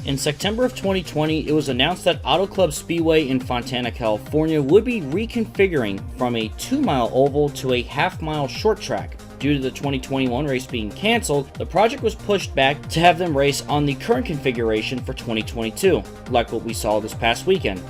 In September of 2020, it was announced that Auto Club Speedway in Fontana, California would be reconfiguring from a 2-mile oval to a half-mile short track. Due to the 2021 race being canceled, the project was pushed back to have them race on the current configuration for 2022, like what we saw this past weekend.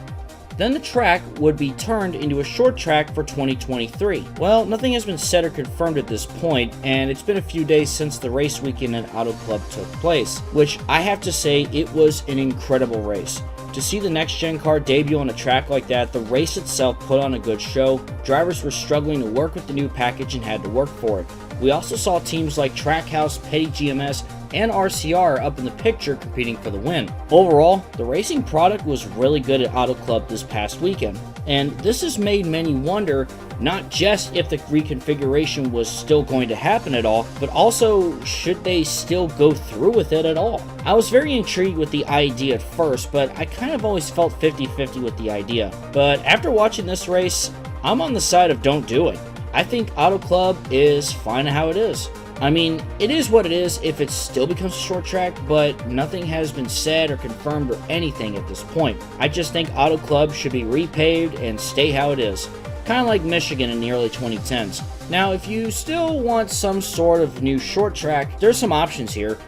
Then the track would be turned into a short track for 2023. Well, nothing has been said or confirmed at this point, and it's been a few days since the race weekend at Auto Club took place, which I have to say it was an incredible race. To see the next-gen car debut on a track like that, the race itself put on a good show. Drivers were struggling to work with the new package and had to work for it. We also saw teams like Trackhouse, Petty GMS, and RCR up in the picture competing for the win. Overall, the racing product was really good at Auto Club this past weekend, and this has made many wonder not just if the reconfiguration was still going to happen at all, but also should they still go through with it at all. I was very intrigued with the idea at first, but I kind of always felt 50-50 with the idea. But after watching this race, I'm on the side of don't do it. I think Auto Club is fine how it is. I mean, it is what it is if it still becomes a short track, but nothing has been said or confirmed or anything at this point. I just think Auto Club should be repaved and stay how it is. Kind of like Michigan in the early 2010s. Now, if you still want some sort of new short track, there's some options here.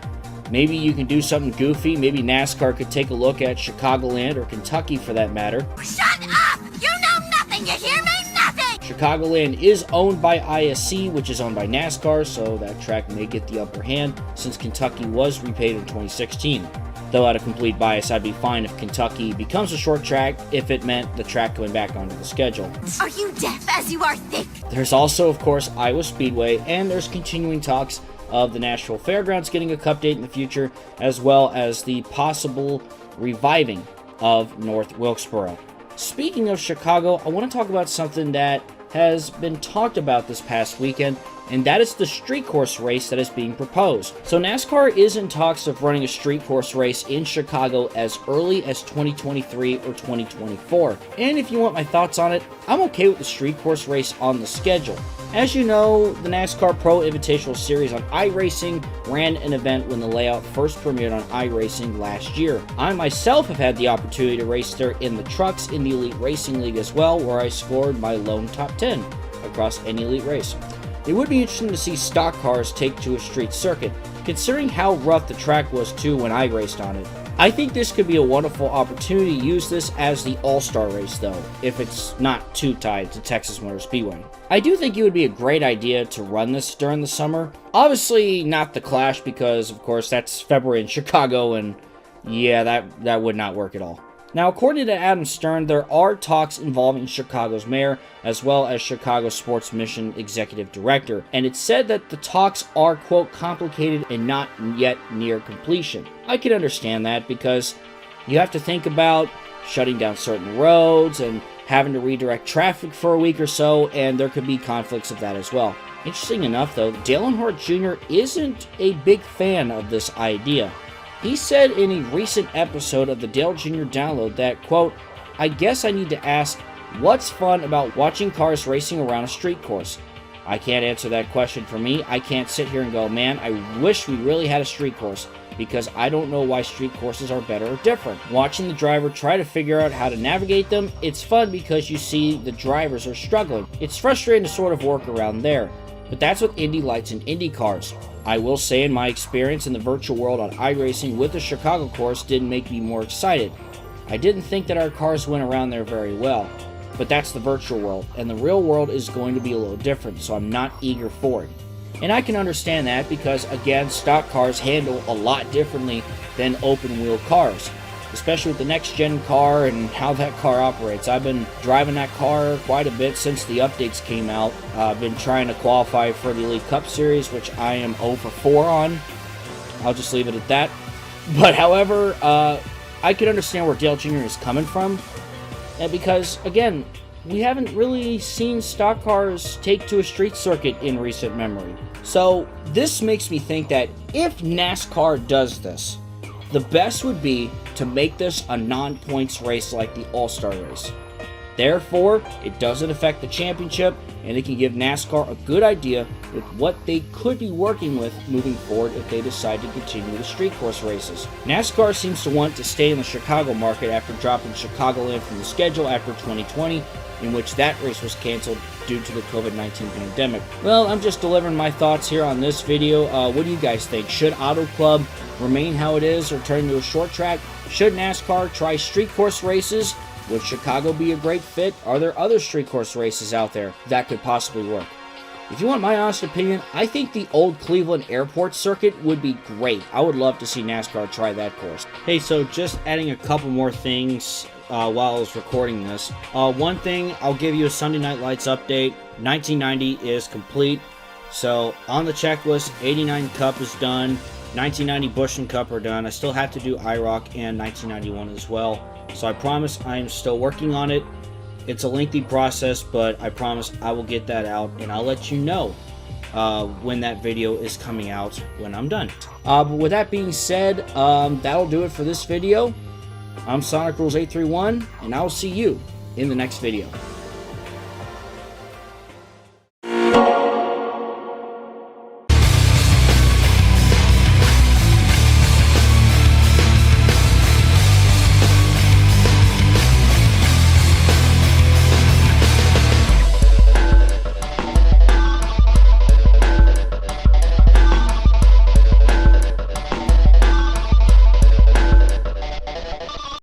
Maybe you can do something goofy. Maybe NASCAR could take a look at Chicagoland or Kentucky for that matter. Shut up! You know nothing, you hear me? Nothing! Chicagoland is owned by ISC, which is owned by NASCAR, so that track may get the upper hand since Kentucky was repaved in 2016. Though out of complete bias, I'd be fine if Kentucky becomes a short track if it meant the track going back onto the schedule. Are you deaf as you are thick? There's also, of course, Iowa Speedway, and there's continuing talks of the Nashville Fairgrounds getting a cup date in the future, as well as the possible reviving of North Wilkesboro. Speaking of Chicago, I want to talk about something that has been talked about this past weekend, and that is the street course race that is being proposed. So NASCAR is in talks of running a street course race in Chicago as early as 2023 or 2024. And if you want my thoughts on it, I'm okay with the street course race on the schedule. As you know, the NASCAR Pro Invitational Series on iRacing ran an event when the layout first premiered on iRacing last year. I myself have had the opportunity to race there in the trucks in the Elite Racing League as well, where I scored my lone top 10 across any Elite race. It would be interesting to see stock cars take to a street circuit, considering how rough the track was too when I raced on it. I think this could be a wonderful opportunity to use this as the all-star race though, if it's not too tied to Texas Motor Speedway. I do think it would be a great idea to run this during the summer. Obviously not the Clash because of course that's February in Chicago and yeah, that would not work at all. Now, according to Adam Stern, there are talks involving Chicago's mayor as well as Chicago Sports Mission Executive Director, and it's said that the talks are, quote, complicated and not yet near completion. I can understand that because you have to think about shutting down certain roads and having to redirect traffic for a week or so, and there could be conflicts of that as well. Interesting enough, though, Dale Earnhardt Jr. isn't a big fan of this idea. He said in a recent episode of the Dale Jr. Download that, quote, I guess I need to ask, what's fun about watching cars racing around a street course? I can't answer that question for me. I can't sit here and go, man, I wish we really had a street course, because I don't know why street courses are better or different. Watching the driver try to figure out how to navigate them, it's fun because you see the drivers are struggling. It's frustrating to sort of work around there. But that's with Indy Lights and Indy cars. I will say in my experience in the virtual world on iRacing with the Chicago course didn't make me more excited. I didn't think that our cars went around there very well. But that's the virtual world, and the real world is going to be a little different, so I'm not eager for it. And I can understand that because, again, stock cars handle a lot differently than open-wheel cars, especially with the next-gen car and how that car operates. I've been driving that car quite a bit since the updates came out. I've been trying to qualify for the Elite Cup Series, which I am 0 for 4 on. I'll just leave it at that. But, however, I can understand where Dale Jr. is coming from, because, again, we haven't really seen stock cars take to a street circuit in recent memory. So this makes me think that if NASCAR does this, the best would be to make this a non-points race like the All-Star race. Therefore, it doesn't affect the championship, and it can give NASCAR a good idea with what they could be working with moving forward if they decide to continue the street course races. NASCAR seems to want to stay in the Chicago market after dropping Chicagoland from the schedule after 2020, in which that race was canceled due to the COVID-19 pandemic. Well, I'm just delivering my thoughts here on this video. What do you guys think? Should Auto Club remain how it is or turn to a short track? Should NASCAR try street course races? Would Chicago be a great fit? Are there other street course races out there that could possibly work? If you want my honest opinion, I think the old Cleveland Airport circuit would be great. I would love to see NASCAR try that course. Hey, so just adding a couple more things while I was recording this. One thing, I'll give you a Sunday Night Lights update. 1990 is complete. So on the checklist, 89 Cup is done. 1990 Busch and Cup are done. I still have to do IROC and 1991 as well. So I promise I am still working on it. It's a lengthy process, but I promise I will get that out, and I'll let you know when that video is coming out when I'm done. But with that being said, that'll do it for this video. I'm Sonic Rules 831, and I'll see you in the next video.